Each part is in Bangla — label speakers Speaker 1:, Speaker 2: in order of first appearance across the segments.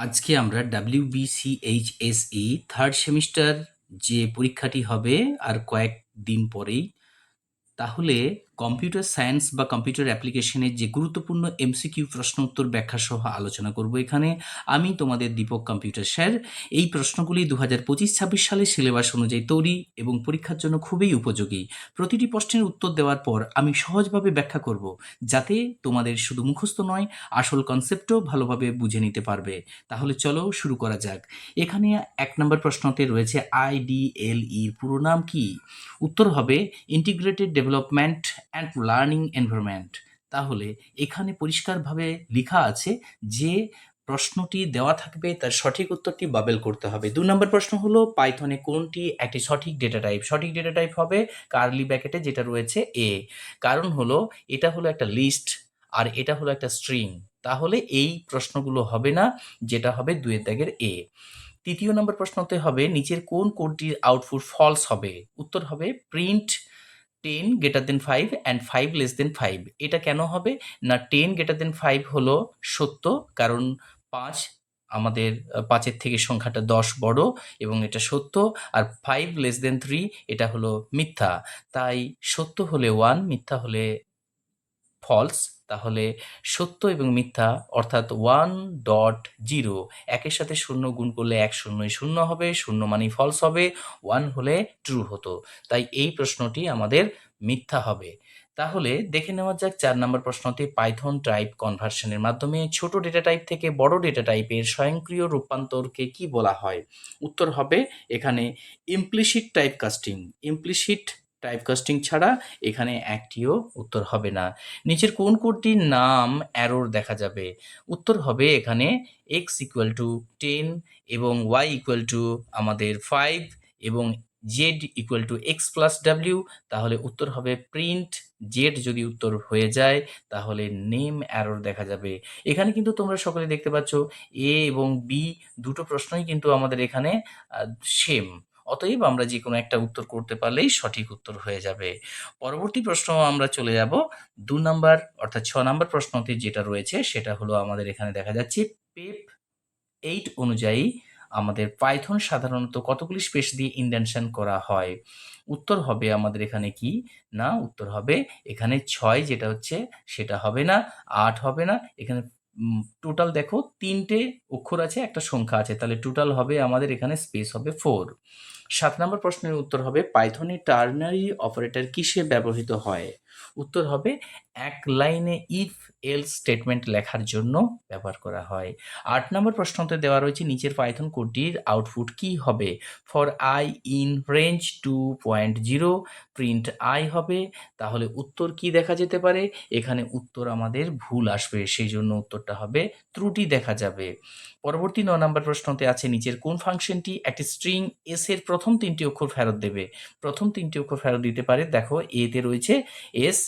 Speaker 1: আজকে আমরা WBCHSE থার্ড সেমিস্টার যে পরীক্ষাটি হবে আর কয়েকদিন পরেই, তাহলে কম্পিউটার সায়েন্স বা কম্পিউটার অ্যাপ্লিকেশনের যে গুরুত্বপূর্ণ এমসিকিউ প্রশ্ন উত্তর ব্যাখ্যা সহ আলোচনা করব এখানে। আমি তোমাদের দীপক কম্পিউটার স্যার। এই প্রশ্নগুলি 2025-26 সালের সিলেবাস অনুযায়ী তৈরি এবং পরীক্ষার জন্য খুবই উপযোগী। প্রতিটি প্রশ্নের উত্তর দেওয়ার পর আমি সহজভাবে ব্যাখ্যা করব, যাতে তোমাদের শুধু মুখস্থ নয়, আসল কনসেপ্টও ভালোভাবে বুঝে নিতে পারবে। তাহলে চলো শুরু করা যাক। এখানে 1 নম্বর প্রশ্নতে রয়েছে IDLE পুরো নাম কি? উত্তর হবে integrated development and learning environment. তাহলে এখানে পরিষ্কারভাবে লেখা আছে যে প্রশ্নটি দেওয়া থাকবে, তার সঠিক উত্তরটি বাবেল করতে হবে। 2 নম্বর প্রশ্ন হলো পাইথনে কোনটি একটি সঠিক ডেটা টাইপ? সঠিক ডেটা টাইপ হবে কার্লি ব্র্যাকেটে যেটা রয়েছে এ। কারণ হলো এটা হলো একটা লিস্ট আর এটা হলো একটা স্ট্রিং। তাহলে এই প্রশ্নগুলো হবে না, যেটা হবে 2 এর দাগের এ। তৃতীয় নম্বর প্রশ্নতে হবে নিচের কোন কোডটির আউটপুট ফলস হবে? উত্তর হবে print 10 greater than 5 and 5 less than 5। এটা কেন হবে না? 10 গ্রেটার দেন 5 হলো সত্য, কারণ 5 আমাদের 5-এর থেকে সংখ্যাটা 10 বড় এবং এটা সত্য। আর 5 লেস দেন 3 এটা হলো মিথ্যা। তাই সত্য হলে 1, মিথ্যা হলে ফলস। তাহলে সত্য এবং মিথ্যা অর্থাৎ 1.0 একের সাথে শূন্য গুণ করলে 1 শূন্যই শূন্য হবে, শূন্য মানেই ফলস হবে, 1 হলে ট্রু হতো। তাই এই প্রশ্নটি আমাদের মিথ্যা হবে। তাহলে দেখে নেওয়া যাক 4 নম্বর প্রশ্নতে পাইথন টাইপ কনভার্সনের মাধ্যমে ছোট ডেটা টাইপ থেকে বড় ডেটা টাইপের স্বয়ংক্রিয় রূপান্তরকে কি বলা হয়? উত্তর হবে এখানে implicit type casting. Implicit type casting ছাড়া এখানে একটিও উত্তর হবে না। নিচের কোন কোডটির নাম অ্যারোর দেখা যাবে? উত্তর হবে এখানে x ইকুয়াল টু 10 এবং y ইকুয়াল টু আমাদের 5 এবং z equal to x plus w। তাহলে উত্তর হবে প্রিন্ট z। যদি উত্তর হয়ে যায় তাহলে নেম অ্যারোর দেখা যাবে। এখানে কিন্তু তোমরা সকলে দেখতে পাচ্ছ এ এবং বি দুটো প্রশ্নই কিন্তু আমাদের এখানে সেম। অতএব আমরা যে কোনো একটা উত্তর করতে পারলেই সঠিক উত্তর হয়ে যাবে। পরবর্তী প্রশ্ন আমরা চলে যাব 2 নাম্বার অর্থাৎ 6 নাম্বার প্রশ্নটি যেটা রয়েছে সেটা হলো আমাদের এখানে দেখা যাচ্ছে পেপ 8 অনুযায়ী আমাদের পাইথন সাধারণত কতগুলি স্পেস দিয়ে ইনডেনশন করা হয়? উত্তর হবে আমাদের এখানে কি না, উত্তর হবে এখানে 6 যেটা হচ্ছে সেটা হবে না, 8 হবে না। এখানে টোটাল দেখো 3টে অক্ষর আছে, একটা সংখ্যা আছে, তাহলে টোটাল হবে আমাদের এখানে স্পেস হবে 4। 7 নম্বর প্রশ্নের উত্তর হবে পাইথনে টার্নারি অপারেটর কিসে ব্যবহৃত হয়? উত্তর হবে এক লাইনে ইফ এলস স্টেটমেন্ট লেখার জন্য ব্যবহার করা হয়। 8 নম্বর প্রশ্নতে দেওয়া রয়েছে নিচের পাইথন কোডটির আউটপুট কি হবে? For I in range 2.0 print I হবে। তাহলে উত্তর কি দেখা যেতে পারে? এখানে উত্তর আমাদের ভুল আসবে, সেই জন্য উত্তরটা হবে ত্রুটি দেখা যাবে। পরবর্তী 9 নম্বর প্রশ্নতে আছে নিচের কোন ফাংশনটি একটি স্ট্রিং এস এর প্রথম 3টি অক্ষর ফেরত দেবে? প্রথম 3টি অক্ষর ফেরত দিতে পারে, দেখো এতে রয়েছে এস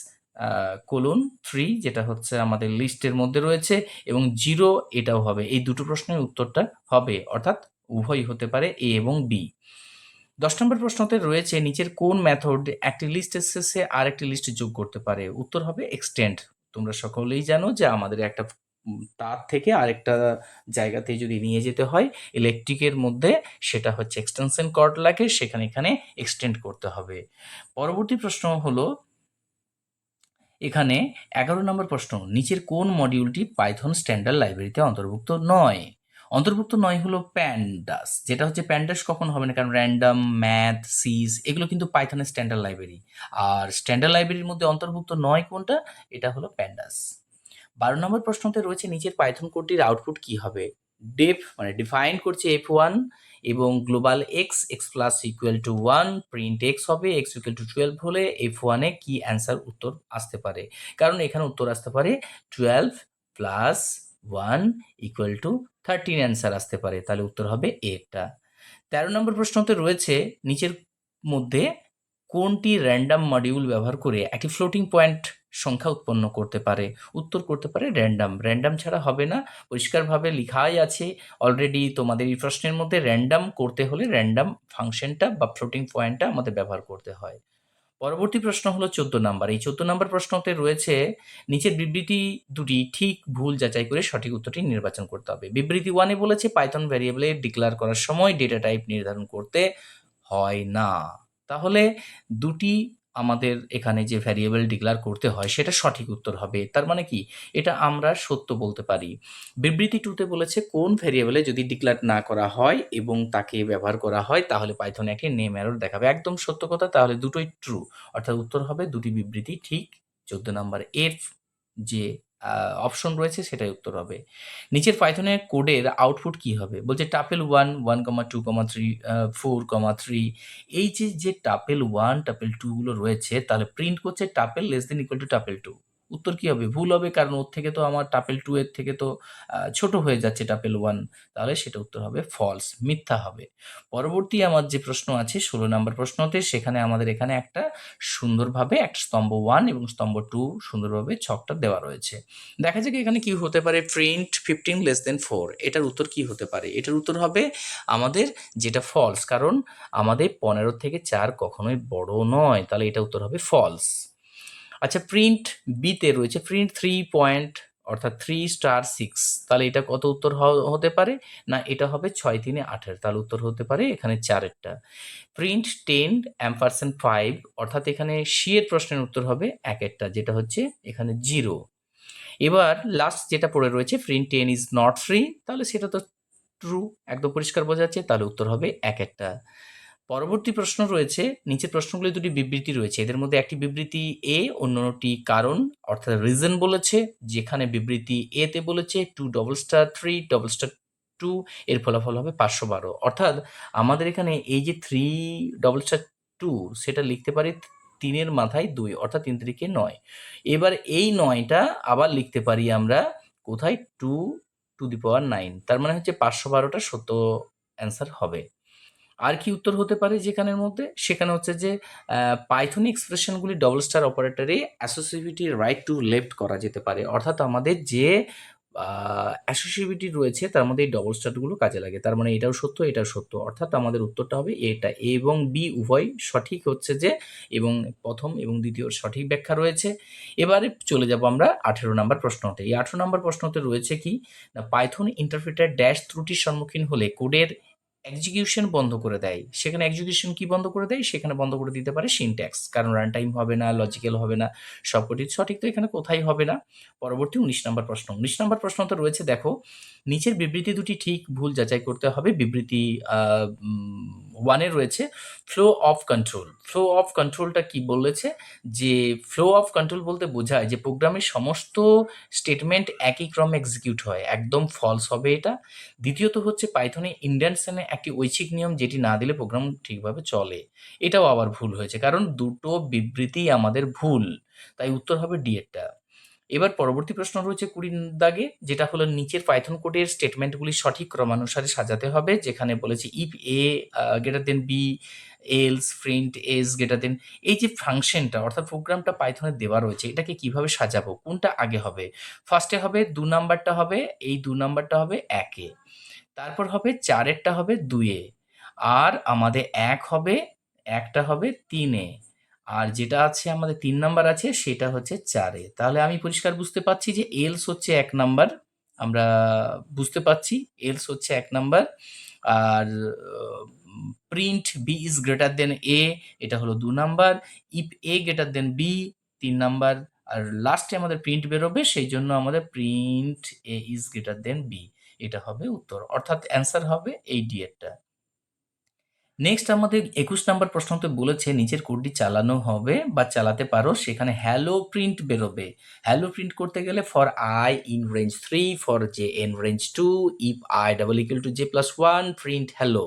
Speaker 1: কোলন 3 যেটা হচ্ছে আমাদের লিস্টের মধ্যে রয়েছে এবং 0 এটাও হবে। এই দুটো প্রশ্নের উত্তরটা হবে, অর্থাৎ উভয়ই হতে পারে এ এবং বি। 10 নম্বর প্রশ্নতে রয়েছে নিচের কোন মেথড একটি লিস্টের শেষে আরেকটি লিস্ট যোগ করতে পারে? উত্তর হবে এক্সটেন্ড। তোমরা সকলেই জানো যে আমাদের একটা তার থেকে আরেকটা জায়গাতে যদি নিয়ে যেতে হয় ইলেকট্রিকের মধ্যে, সেটা হচ্ছে এক্সটেনশন কর্ড লাগে, সেখানে এখানে এক্সটেন্ড করতে হবে। পরবর্তী প্রশ্ন হলো এখানে 11 নম্বর প্রশ্ন নিচের কোন মডিউলটি পাইথন স্ট্যান্ডার্ড লাইব্রেরিতে অন্তর্ভুক্ত নয়? অন্তর্ভুক্ত নয় হলো প্যান্ডাস। যেটা হচ্ছে প্যান্ডাস কখন হবে না, কারণ র্যান্ডম, ম্যাথ, সিজ এগুলো কিন্তু পাইথনের স্ট্যান্ডার্ড লাইব্রেরি। আর স্ট্যান্ডার্ড লাইব্রেরির মধ্যে অন্তর্ভুক্ত নয় কোনটা? এটা হলো প্যান্ডাস। 12 নম্বর প্রশ্নতে রয়েছে নিচের পাইথন কোডটির আউটপুট কি হবে? ডেফ মানে ডিফাইন করছে f1 এবং global x plus equal to 1 print x হবে, x ইকুয়াল টু 12 হলে f1 এ কি অ্যান্সার উত্তর আসতে পারে? কারণ এখানে উত্তর আসতে পারে 12 প্লাস 1 ইকুয়াল টু 13 অ্যান্সার আসতে পারে, তাহলে উত্তর হবে এটা। 13 নম্বর প্রশ্নতে রয়েছে নিচের মধ্যে কোনটি র্যান্ডম মডিউল ব্যবহার করে একটি ফ্লোটিং পয়েন্ট সংখ্যা উৎপন্ন করতে পারে? উত্তর করতে পারে র্যান্ডম। র্যান্ডম ছাড়া হবে না, পরিষ্কারভাবে লিখাই আছে অলরেডি তোমাদের এই প্রশ্নের মধ্যে। র্যান্ডম করতে হলে র্যান্ডম ফাংশনটা বা ফ্লোটিং পয়েন্টটা আমাদের ব্যবহার করতে হয়। পরবর্তী প্রশ্ন হলো 14 নাম্বার। এই 14 নাম্বার প্রশ্নতে রয়েছে নিচের বিবৃতি দুটি ঠিক ভুল যাচাই করে সঠিক উত্তরটি নির্বাচন করতে হবে। বিবৃতি 1 এ বলেছে পাইথন ভ্যারিয়েবলে ডিক্লেয়ার করার সময় ডেটা টাইপ নির্ধারণ করতে হয় না। তাহলে দুটি আমাদের এখানে যে ভ্যারিয়েবল ডিক্লেয়ার করতে হয় সেটা সঠিক উত্তর হবে। তার মানে কি? এটা আমরা সত্য বলতে পারি। বিবৃতি 2 তে বলেছে কোন ভ্যারিয়েবলে যদি ডিক্লেয়ার না করা হয় এবং তাকে ব্যবহার করা হয় তাহলে পাইথন একটি নেম এরর দেখাবে। একদম সত্য কথা, তাহলে দুটোই ট্রু। অর্থাৎ উত্তর হবে দুটি বিবৃতি ঠিক। 14 নাম্বার এর যে অপশন রয়েছে সেটাই উত্তর হবে। নিচের পাইথনের কোডের আউটপুট কি হবে? বলছে টাপেল 1, 1, 2, 3, 4, 3। এই যে টাপেল 1, টাপেল 2 গুলো রয়েছে তাহলে প্রিন্ট করছে টাপেল লেস দেন ইকুয়াল টু টাপেল 2। উত্তর কি হবে? ভুল হবে, কারণ ওর থেকে তো আমার টাপেল 2 এর থেকে তো ছোট হয়ে যাচ্ছে টাপেল 1। তাহলে সেটা উত্তর হবে ফলস, মিথ্যা হবে। পরবর্তী আমার যে প্রশ্ন আছে 16 নাম্বার প্রশ্নতে, সেখানে আমাদের এখানে একটা সুন্দরভাবে একটা স্তম্ভ 1 এবং স্তম্ভ 2 সুন্দরভাবে ছকটা দেওয়া রয়েছে। দেখা যাক এখানে কি হতে পারে। প্রিন্ট 15 লেস দেন 4, এটার উত্তর কি হতে পারে? এটার উত্তর হবে আমাদের যেটা ফলস, কারণ আমাদের 15 থেকে 4 কখনোই বড় নয়, তাহলে এটা উত্তর হবে ফলস। আচ্ছা, প্রিন্ট বিতে রয়েছে প্রিন্ট 3 পয়েন্ট অর্থাৎ 3 স্টার 6, তাহলে এটা কত উত্তর হতে পারে? না, এটা হবে 6 3 18, তাহলে উত্তর হতে পারে এখানে 4এরটা। প্রিন্ট 10 অ্যাম্পারসেন্ট 5, অর্থাৎ এখানে সি এর প্রশ্নের উত্তর হবে 1এরটা, যেটা হচ্ছে এখানে 0। এবার লাস্ট যেটা পড়ে রয়েছে প্রিন্ট 10 ইজ নট ফ্রি, তাহলে সেটা তো ট্রু, একদম পরিষ্কার বোঝা যাচ্ছে, তাহলে উত্তর হবে 1এরটা। পরবর্তী প্রশ্ন রয়েছে, নিচের প্রশ্নগুলি দুটি বিবৃতি রয়েছে, এদের মধ্যে একটি বিবৃতি এ, অন্যটি কারণ অর্থাৎ রিজন বলেছে। যেখানে বিবৃতি এ তে বলেছে 2 ডবল স্টার 3 ডবল স্টার 2, এর ফলাফল হবে 512। অর্থাৎ আমাদের এখানে এই যে 3 ডবল স্টার 2 সেটা লিখতে পারি 3 এর মাথায় 2, অর্থাৎ 3 3 9। এবার এই 9টা আবার লিখতে পারি আমরা কোথায়? 2 টু দি পাওয়ার 9, তার মানে হচ্ছে 512টা সত্য অ্যান্সার হবে। আর কি উত্তর হতে পারে যেখানের মধ্যে? সেখানে হচ্ছে যে পাইথন এক্সপ্রেশনগুলি ডবল স্টার অপারেটরে অ্যাসোসিয়েটিভিটি রাইট টু লেফট করা যেতে পারে, অর্থাৎ আমাদের যে অ্যাসোসিয়েটিভিটি রয়েছে তার মধ্যে এই ডবল স্টারগুলো কাজে লাগে। তার মানে এটাও সত্য, এটাও সত্য, অর্থাৎ আমাদের উত্তরটা হবে এটা। এ এবং বি উভয় সঠিক হচ্ছে যে, এবং প্রথম এবং দ্বিতীয় সঠিক ব্যাখ্যা রয়েছে। এবারে চলে যাব আমরা 18 নম্বর প্রশ্নতে। এই 18 নম্বর প্রশ্নতে রয়েছে কি না, পাইথন ইন্টারপ্রিটার ড্যাশ ত্রুটির সম্মুখীন হলে কোডের এক্সিকিউশন বন্ধ করে দেয়। সেখানে এক্সিকিউশন কি বন্ধ করে দেয়? সেখানে বন্ধ করে দিতে পারে সিনট্যাক্স, কারণ রান টাইম হবে না, লজিক্যাল হবে না, সবকটি সঠিক তো এখানে কোথায় হবে না। পরবর্তী 19 নম্বর প্রশ্ন। 19 নম্বর প্রশ্নতে রয়েছে, দেখো নিচের বিবৃতি দুটি ঠিক ভুল যাচাই করতে হবে। বিবৃতি 1 এ রয়েছে flow of control. Flow of কন্ট্রোলটা কি বলেছে? যে ফ্লো অফ কন্ট্রোল বলতে বোঝায় যে প্রোগ্রামের সমস্ত স্টেটমেন্ট একই ক্রমে এক্সিকিউট হয়, একদম ফলস হবে এটা। দ্বিতীয়ত হচ্ছে পাইথনে ইন্ডেন্টেশনে একটি ঐচ্ছিক নিয়ম, যেটি না দিলে প্রোগ্রাম ঠিকভাবে চলে, এটাও আবার ভুল হয়েছে, কারণ দুটো বিবৃতি আমাদের ভুল, তাই উত্তর হবে ডি এরটা। এবার পরবর্তী প্রশ্ন রয়েছে 20 দাগে, যেটা হলো নিচের পাইথন কোডের স্টেটমেন্টগুলি সঠিক ক্রমানুসারে সাজাতে হবে। যেখানে বলেছে if A greater than B, else, print S greater than. এই যে ফাংশনটা অর্থাৎ প্রোগ্রামটা পাইথনে দেওয়া রয়েছে, এটাকে কিভাবে সাজাবো, কোনটা আগে হবে? ফার্স্টে হবে 2 নাম্বারটা হবে, এই 2 নাম্বারটা হবে 1-এ, তারপর হবে 4-এরটা হবে 2-এ, আর আমাদের 1 হবে, 1টা হবে 3-এ, আর যেটা আছে আমাদের 3 নাম্বার আছে সেটা হচ্ছে 4-এ। তাহলে আমি পরিষ্কার বুঝতে পারছি যে এলস হচ্ছে 1 নাম্বার, আমরা বুঝতে পারছি এলস হচ্ছে 1 নাম্বার। আর print B is greater than A, এটা হলো 2 number. If A greater than B 3 number. আর লাস্টে আমাদের প্রিন্ট বেরোবে, সেই জন্য আমাদের print A is greater than B, এটা হবে উত্তর, অর্থাৎ অ্যান্সার হবে এই ডি এরটা। নেক্সট আমাদের 21 নাম্বার প্রশ্নতে বলেছে নিচের কোডটি চালানো হবে বা চালাতে পারো, সেখানে হ্যালো প্রিন্ট বেরোবে। হ্যালো প্রিন্ট করতে গেলে for I in range 3, for J in range 2, if I double equal to J plus 1, print hello.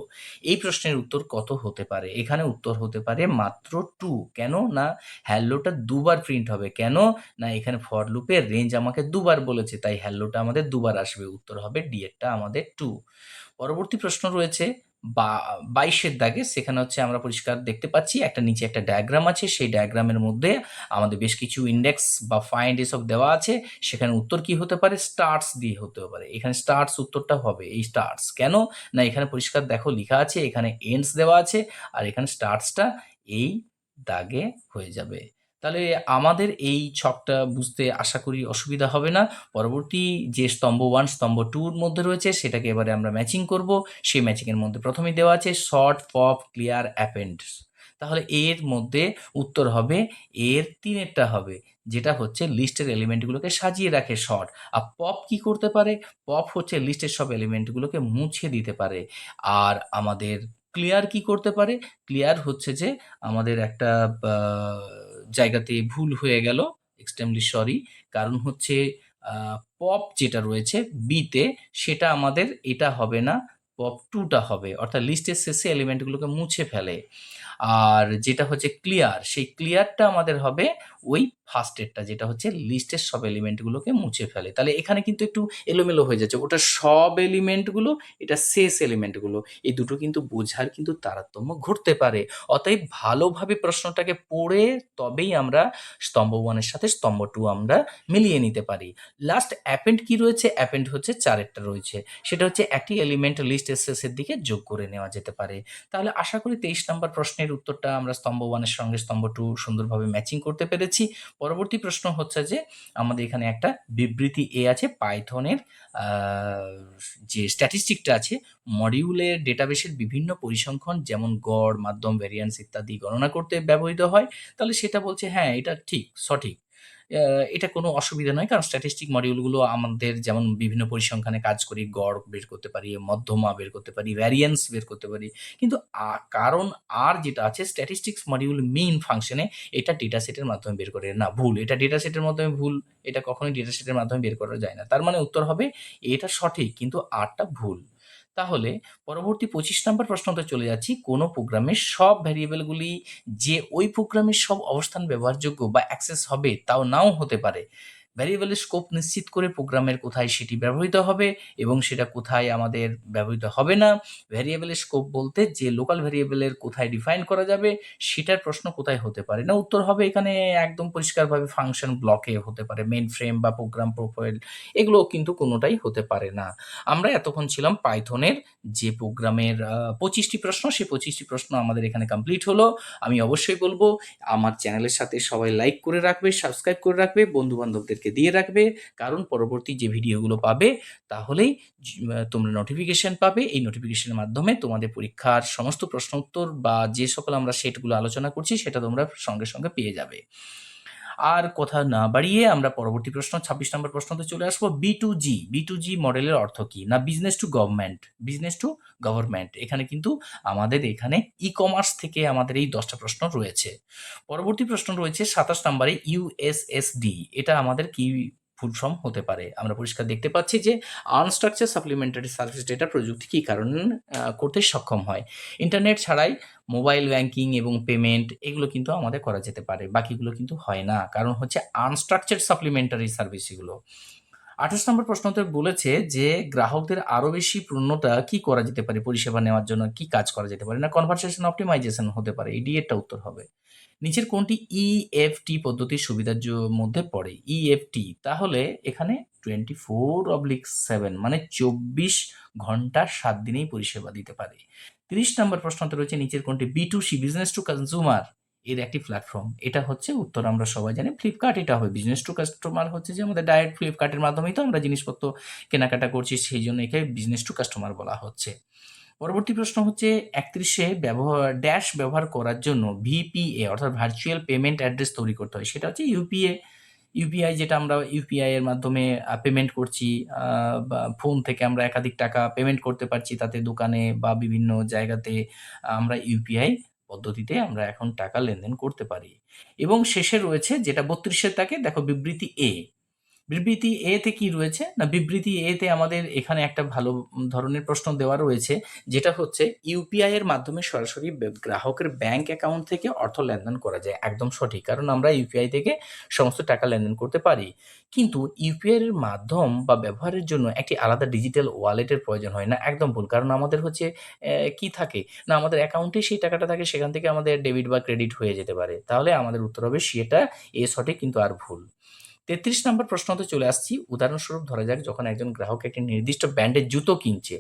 Speaker 1: এই প্রশ্নের উত্তর কত হতে পারে? এখানে উত্তর হতে পারে মাত্র 2। কেন না? হ্যালোটা দুবার প্রিন্ট হবে। কেন না? এখানে ফর লুপের রেঞ্জ আমাকে দুবার বলেছে, তাই হ্যালোটা আমাদের দুবার আসবে, উত্তর হবে ডি এরটা আমাদের 2। পরবর্তী প্রশ্ন রয়েছে 22-এর দাগে, সেখানে হচ্ছে আমরা পরিষ্কার দেখতে পাচ্ছি একটা নিচে একটা ডায়াগ্রাম আছে, সেই ডায়াগ্রামের মধ্যে আমাদের বেশ কিছু ইন্ডেক্স বা ফাইন্ড এসব দেওয়া আছে। সেখানে উত্তর কি হতে পারে? স্টার্টস দিয়ে হতে পারে। এখানে স্টার্টস উত্তরটা হবে, এই স্টার্টস। কেন না? এখানে পরিষ্কার দেখো লেখা আছে, এখানে এন্ডস দেওয়া আছে, আর এখানে স্টার্টসটা এই দাগে হয়ে যাবে। তাহলে আমাদের এই ছকটা বুঝতে আশা করি অসুবিধা হবে না। পরবর্তী যে স্তম্ভ 1 স্তম্ভ 2 র মধ্যে রয়েছে সেটাকে এবারে আমরা ম্যাচিং করব। সেই ম্যাচিংয়ের মধ্যে প্রথমেই দেওয়া আছে শর্ট, পপ, ক্লিয়ার, অ্যাপেন্ডস। তাহলে এর মধ্যে উত্তর হবে এর ৩ এরটা হবে, যেটা হচ্ছে লিস্টের এলিমেন্টগুলোকে সাজিয়ে রাখে শর্ট। আর পপ কি করতে পারে? পপ হচ্ছে লিস্টের সব এলিমেন্টগুলোকে মুছে দিতে পারে। আর আমাদের ক্লিয়ার কি করতে পারে? ক্লিয়ার হচ্ছে যে আমাদের একটা আ জায়গাতে ভুল হয়ে গেল। Extremely sorry. কারণ হচ্ছে আ পপ যেটা রয়েছে বি তে সেটা আমাদের এটা হবে না, পপ 2 টা হবে। অর্থাৎ লিস্টের শেষে এলিমেন্টগুলোকে মুছে ফেলে। আর যেটা হচ্ছে ক্লিয়ার, সেই ক্লিয়ারটা আমাদের হবে ওই ফার্স্ট এরটা, যেটা হচ্ছে লিস্টের সব এলিমেন্টগুলোকে মুছে ফেলে। তাহলে এখানে কিন্তু একটু এলোমেলো হয়ে যাচ্ছে। ওটা সব এলিমেন্টগুলো, এটা শেষ এলিমেন্টগুলো। এই দুটো কিন্তু বোঝার কিন্তু তারতম্য ঘটতে পারে। অতএব ভালোভাবে প্রশ্নটাকে পড়ে তবেই আমরা স্তম্ভ 1 এর সাথে স্তম্ভ 2 আমরা মিলিয়ে নিতে পারি। লাস্ট অ্যাপেন্ড কি রয়েছে? অ্যাপেন্ড হচ্ছে ৪ এরটা রয়েছে। সেটা হচ্ছে একটি এলিমেন্ট লিস্টের শেষের দিকে যোগ করে নেওয়া যেতে পারে। তাহলে আশা করি ২৩ নম্বর প্রশ্নের উত্তরটা আমরা স্তম্ভ 1 এর সঙ্গে স্তম্ভ 2 সুন্দরভাবে ম্যাচিং করতে পেরেছি। পরবর্তী প্রশ্ন হচ্ছে যে আমাদের এখানে একটা বিবৃতি এ আছে পাইথনের আ যে স্ট্যাটিস্টিকটা আছে মডিউলের ডেটাবেসের বিভিন্ন পরিসংখ্যান যেমন গড়, মাধ্যম, ভ্যারিয়ান্স ইত্যাদি গণনা করতে ব্যবহৃত হয়। তাহলে সেটা বলছে হ্যাঁ, এটা ঠিক, সঠিক। আ এটা কোনো অসুবিধা নয়। কারণ স্ট্যাটিস্টিক মডিউলগুলো আমাদের যেমন বিভিন্ন পরিসংখ্যানে কাজ করি, গড় বের করতে পারি, মধ্যমা বের করতে পারি, ভ্যারিয়েন্স বের করতে পারি। কিন্তু কারণ আর যেটা আছে স্ট্যাটিস্টিক্স মডিউল মেইন ফাংশনে এটা ডেটা সেটের মাধ্যমে বের করে। না, ভুল। এটা ডেটা সেটের মাধ্যমে ভুল। এটা কখনোই ডেটা সেটের মাধ্যমে বের করা যায় না। তার মানে উত্তর হবে এটা সঠিক কিন্তু আরটা ভুল। তাহলে পরবর্তী ২৫ নম্বর প্রশ্নতে চলে যাচ্ছি। কোনো প্রোগ্রামের সব ভেরিয়েবলগুলি যে ওই প্রোগ্রামের সব অবস্থান ব্যবহারযোগ্য বা অ্যাক্সেস হবে তাও নাও হতে পারে। ভ্যারিয়েবলের স্কোপ নিশ্চিত করে প্রোগ্রামের কোথায় সেটি ব্যবহৃত হবে এবং সেটা কোথায় আমাদের ব্যবহৃত হবে না। ভ্যারিয়েবলের স্কোপ বলতে যে লোকাল ভ্যারিয়েবলের কোথায় ডিফাইন করা যাবে সেটার প্রশ্ন কোথায় হতে পারে না। উত্তর হবে এখানে একদম পরিষ্কারভাবে ফাংশন ব্লকে হতে পারে। মেইন ফ্রেম বা প্রোগ্রাম প্রোফাইল এগুলো কিন্তু কোনোটাই হতে পারে না। আমরা এতক্ষণ ছিলাম পাইথনের যে প্রোগ্রামের ২৫ টি প্রশ্ন, সেই ২৫ টি প্রশ্ন আমাদের এখানে কমপ্লিট হলো। আমি অবশ্যই বলব আমার চ্যানেলের সাথে সবাই লাইক করে রাখবে, সাবস্ক্রাইব করে রাখবে, বন্ধু-বান্ধবদেরকে দিয়ে রাখবে। কারণ পরবর্তী যে ভিডিওগুলো পাবে তাহলেই তোমরা নোটিফিকেশন পাবে। এই নোটিফিকেশনের মাধ্যমে তোমাদের পরীক্ষার সমস্ত প্রশ্ন উত্তর বা যে সকল আমরা সেটগুলো আলোচনা করছি সেটা তোমরা সঙ্গে, সঙ্গে পেয়ে যাবে। আর কথা না বাড়িয়ে আমরা পরবর্তী প্রশ্ন ২৬ নম্বর প্রশ্নতে চলে আসবো। B2G, B2G মডেলের অর্থ কি? না business to government, business to government. এখানে কিন্তু আমাদের এখানে ই-কমার্স থেকে আমাদের এই ১০ টা প্রশ্ন রয়েছে। পরবর্তী প্রশ্ন রয়েছে ২৭ নম্বরে USSD। এটা আমাদের কি ফুল ফর্ম হতে পারে? আমরা পরিষ্কার দেখতে পাচ্ছি যে আনস্ট্রাকচার্ড সাপ্লিমেন্টারি সার্ভিস ডেটা প্রযুক্তি কি কারণে করতে সক্ষম হয়? ইন্টারনেট ছাড়াই মোবাইল ব্যাংকিং এবং পেমেন্ট এগুলো কিন্তু আমাদের করা যেতে পারে। বাকিগুলো কিন্তু হয় না। কারণ হচ্ছে আনস্ট্রাকচার্ড সাপ্লিমেন্টারি সার্ভিস এগুলো। ২৮ নম্বর প্রশ্নতে বলেছে যে গ্রাহকদের আরো বেশি পূর্ণতা কি করা যেতে পারে পরিষেবা নেওয়ার জন্য কি কাজ করা যেতে পারে? না কনভারসেশন অপ্টিমাইজেশন হতে পারে। এই ডি এরটা উত্তর হবে। নিচের কোনটি EFT পদ্ধতির সুবিধার মধ্যে পড়ে? EFT তাহলে এখানে 24/7 মানে ২৪ ঘন্টা ৭ দিনেই পরিষেবা দিতে পারে। ৩০ নম্বর প্রশ্নতে রয়েছে নিচের কোনটি B2C বিজনেস টু কনজিউমার এর একটি প্ল্যাটফর্ম। এটা হচ্ছে উত্তর আমরা সবাই জানি ফ্লিপকার্ট এটা হবে। বিজনেস টু কাস্টমার হচ্ছে যে আমাদের ডাইরেক্ট ফ্লিপকার্টের মাধ্যমেই তো আমরা জিনিসপত্র কেনাকাটা করছি সেইজন্য একে বিজনেস টু কাস্টমার বলা হচ্ছে। পরবর্তী প্রশ্ন হচ্ছে ৩১ এ ড্যাশ ব্যবহার করার জন্য VPA অর্থাৎ ভার্চুয়াল পেমেন্ট অ্যাড্রেস তৈরি করতে হয়। সেটা হচ্ছে ইউপিআই যেটা আমরা ইউপিআই এর মাধ্যমে পেমেন্ট করছি বা ফোন থেকে আমরা একাধিক টাকা পেমেন্ট করতে পারছি তাতে দোকানে বা বিভিন্ন জায়গাতে আমরা ইউপিআই পদ্ধতিতে আমরা এখন টাকা লেনদেন করতে পারি। এবং শেষে রয়েছে যেটা ৩২ এর দাগে দেখো বিবৃতি এ। বিবৃতি এ তে কি রয়েছে? না বিবৃতি এ তে আমাদের এখানে একটা ভালো ধরনের প্রশ্ন দেওয়া রয়েছে যেটা হচ্ছে ইউপিআই এর মাধ্যমে সরাসরি গ্রাহকের ব্যাংক অ্যাকাউন্ট থেকে অর্থ লেনদেন করা যায়। একদম সঠিক। কারণ আমরা ইউপিআই থেকে সমস্ত টাকা লেনদেন করতে পারি। কিন্তু ইউপিআই এর মাধ্যম বা ব্যবহারের জন্য একটি আলাদা ডিজিটাল ওয়ালেটের প্রয়োজন হয় না। একদম ভুল। কারণ আমাদের হচ্ছে কি থাকে? না আমাদের অ্যাকাউন্টেই সেই টাকাটা থাকে সেখান থেকে আমাদের ডেবিট বা ক্রেডিট হয়ে যেতে পারে। তাহলে আমাদের উত্তর হবে সেটা এ সঠিক কিন্তু আর ভুল। ৩৩ নম্বর প্রশ্নতে চলে আসছি। উদাহরণস্বরূপ ধরা যাক যখন একজন গ্রাহক একটি নির্দিষ্ট ব্র্যান্ডের জুতো কিনছে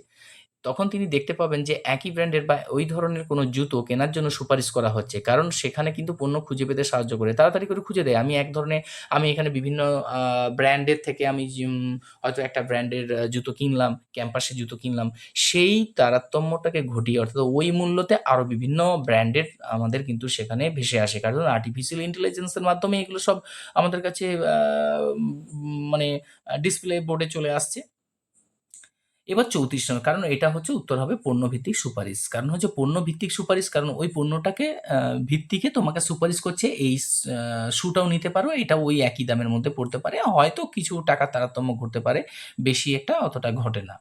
Speaker 2: তখন তিনি দেখতে পাবেন যে একই ব্র্যান্ডের বা ওই ধরনের কোনো জুতো কেনার জন্য সুপারিশ করা হচ্ছে। কারণ সেখানে কিন্তু পণ্য খুঁজে পেতে সাহায্য করে। তাড়াতাড়ি করে খুঁজে দেয়। আমি এখানে বিভিন্ন আ ব্র্যান্ডের থেকে আমি হয়তো একটা ব্র্যান্ডের জুতো কিনলাম, ক্যাম্পাসে জুতো কিনলাম। সেই তারতম্যটাকে ঘটিয়ে অর্থাৎ ওই মূল্যতে আরো বিভিন্ন ব্র্যান্ডের আমাদের কিন্তু সেখানে ভেসে আসে। কারণ আর্টিফিশিয়াল ইন্টেলিজেন্স এর মাধ্যমে এগুলো সব আমাদের কাছে মানে ডিসপ্লে বোর্ডে চলে আসছে। এবার ৩৪ নম্বর, কারণ এটা হচ্ছে উত্তর হবে পণ্যভিত্তিক সুপারিশ। কারণ হচ্ছে পণ্যভিত্তিক সুপারিশ, কারণ ওই পণ্যটাকে ভিত্তিকে তোমাকে সুপারিশ করছে এই শুটাও নিতে পারো, এটাও ওই একই দামের মধ্যে পড়তে পারে। হয়তো কিছু টাকার তারতম্য ঘটতে পারে, বেশি একটা অতটা ঘটে না।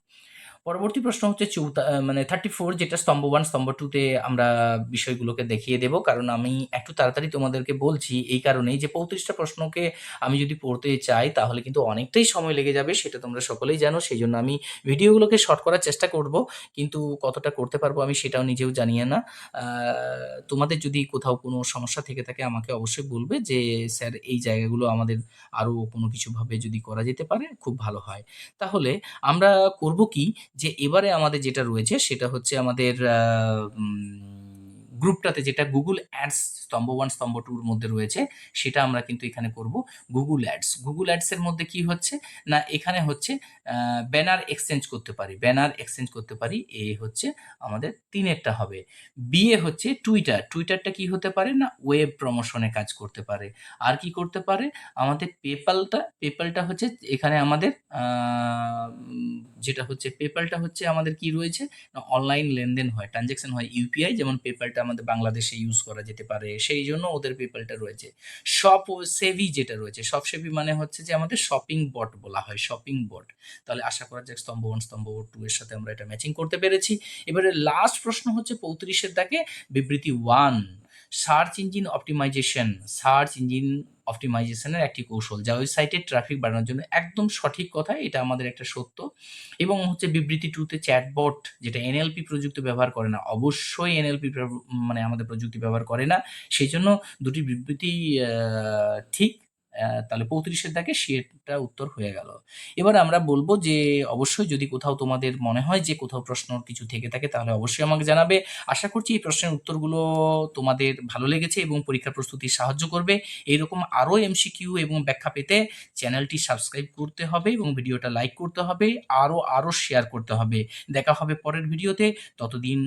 Speaker 2: পরবর্তী প্রশ্ন হচ্ছে মানে 34, যেটা স্তম্ভ 1 স্তম্ভ 2 তে আমরা বিষয়গুলোকে দেখিয়ে দেব। কারণ আমি একটু তাড়াতাড়ি তোমাদেরকে বলছি এই কারণেই যে ৩৫ টা প্রশ্নকে আমি যদি পড়তে চাই তাহলে কিন্তু অনেকটাই সময় লেগে যাবে। সেটা তোমরা সকলেই জানো। সেইজন্য আমি ভিডিওগুলোকে শর্ট করার চেষ্টা করব। কিন্তু কতটা করতে পারবো আমি সেটাও নিজেও জানি না। আ তোমাদের যদি কোথাও কোনো সমস্যা থেকে থাকে আমাকে অবশ্যই বলবে যে, "স্যার এই জায়গাগুলো আমাদের আরো কোনো কিছুভাবে যদি করা যেতে পারে খুব ভালো হয়।" তাহলে আমরা করব কি, যে এবারে আমাদের যেটা রয়েছে সেটা হচ্ছে আমাদের গ্রুপটাতে যেটা Google Ads স্তম্ভ 1 স্তম্ভ 2 র মধ্যে রয়েছে, সেটা আমরা কিন্তু এখানে করব Google Ads। Google Ads এর মধ্যে কি হচ্ছে? না, এখানে হচ্ছে আ ব্যানার এক্সচেঞ্জ করতে পারি। ব্যানার এক্সচেঞ্জ করতে পারি। এ হচ্ছে আমাদের ৩ এরটা হবে। বি এ হচ্ছে Twitter। Twitterটা কি হতে পারে? না, ওয়েব প্রমোশন এ কাজ করতে পারে। আর কি করতে পারে? আমাদের পেপ্যালটা হচ্ছে এখানে আমাদের আ উম যেটা হচ্ছে পেপ্যালটা হচ্ছে আমাদের কি রয়েছে? না, অনলাইন লেনদেন হয়, ট্রান্সেকশন হয় ইউপিআই, যেমন পেপ্যালটা আমাদের বাংলাদেশে ইউজ করা যেতে পারে। সেইজন্য ওদের পেপ্যালটা রয়েছে। শপসেভি যেটা রয়েছে, শপসেভি মানে হচ্ছে যে আমাদের শপিং বট বলা হয়, শপিং বট। তাহলে আশা করা যাক স্তম্ভ 1 স্তম্ভ 2 এর সাথে আমরা এটা ম্যাচিং করতে পেরেছি। এবারে লাস্ট প্রশ্ন হচ্ছে ৩৫ এর দাগে বিবৃতি 1, সার্চ ইঞ্জিন অপটিমাইজেশনের একটি কৌশল যা ওয়েবসাইটের ট্রাফিক বাড়ানোর জন্য একদম সঠিক কথা। এটা আমাদের একটা সত্য। এবং হচ্ছে বিবৃতি 2 তে চ্যাটবট যেটা এনএলপি প্রযুক্তি ব্যবহার করে না। অবশ্যই এনএলপি মানে আমাদের প্রযুক্তি ব্যবহার করে না। সেইজন্য ২ টি বিবৃতি আ ঠিক। তাহলে ৩৫ এর দাগে সেটা উত্তর হয়ে গেল। এবার আমরা বলব যে অবশ্যই যদি কোথাও তোমাদের মনে হয় যে কোথাও প্রশ্ন কিছু থেকে থাকে তাহলে অবশ্যই আমাকে জানাবে। আশা করছি এই প্রশ্নের উত্তরগুলো তোমাদের ভালো লেগেছে এবং পরীক্ষার প্রস্তুতির সাহায্য করবে। এইরকম আরো এমসিকিউ এবং ব্যাখ্যা পেতে চ্যানেলটি সাবস্ক্রাইব করতে হবে এবং ভিডিওটা লাইক করতে হবে। আরো শেয়ার করতে হবে। দেখা হবে পরের ভিডিওতে। ততদিন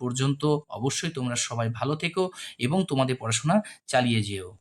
Speaker 2: পর্যন্ত অবশ্যই তোমরা সবাই ভালো থেকো এবং তোমাদের পড়াশোনা চালিয়ে যেও।